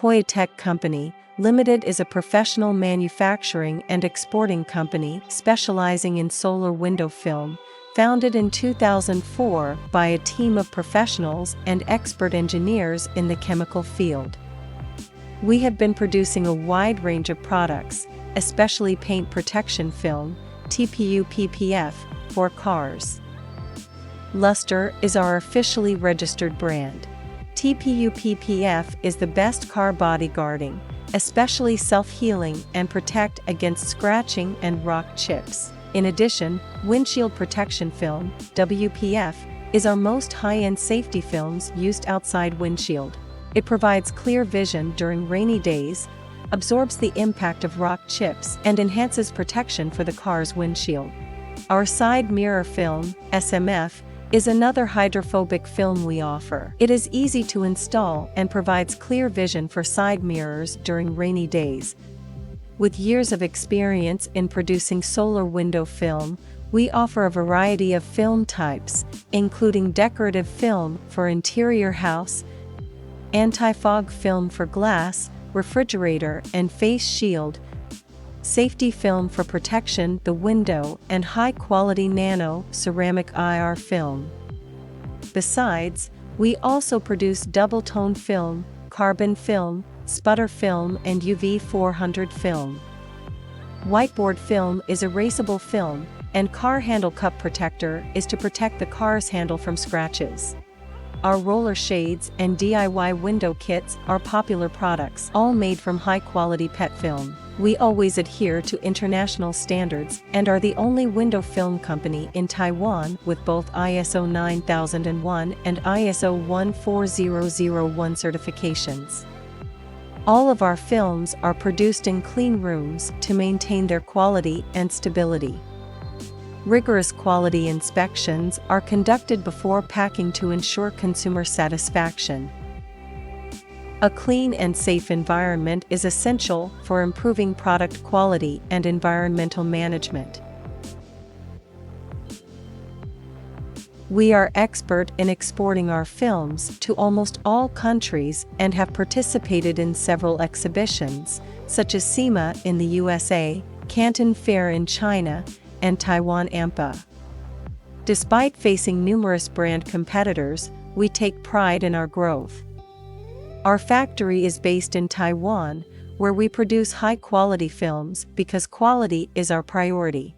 Poya-Tech Company, Limited is a professional manufacturing and exporting company specializing in solar window film, founded in 2004 by a team of professionals and expert engineers in the chemical field. We have been producing a wide range of products, especially paint protection film, TPU-PPF, for cars. Luster is our officially registered brand. TPU-PPF is the best car body guarding, especially self-healing and protect against scratching and rock chips. In addition, windshield protection film, WPF, is our most high-end safety films used outside windshield. It provides clear vision during rainy days, absorbs the impact of rock chips, and enhances protection for the car's windshield. Our side mirror film, SMF, is another hydrophobic film we offer. It is easy to install and provides clear vision for side mirrors during rainy days. With years of experience in producing solar window film, we offer a variety of film types, including decorative film for interior house, anti-fog film for glass, refrigerator and face shield, safety film for protection the window, and high-quality nano ceramic IR film. Besides, we also produce double-tone film, carbon film, sputter film and UV 400 film. Whiteboard film is erasable film, and car handle cup protector is to protect the car's handle from scratches. Our roller shades and DIY window kits are popular products, all made from high-quality PET film. We always adhere to international standards and are the only window film company in Taiwan with both ISO 9001 and ISO 14001 certifications. All of our films are produced in clean rooms to maintain their quality and stability. Rigorous quality inspections are conducted before packing to ensure consumer satisfaction. A clean and safe environment is essential for improving product quality and environmental management. We are expert in exporting our films to almost all countries and have participated in several exhibitions, such as SEMA in the USA, Canton Fair in China, and Taiwan AMPA. Despite facing numerous brand competitors, we take pride in our growth. Our factory is based in Taiwan, where we produce high-quality films because quality is our priority.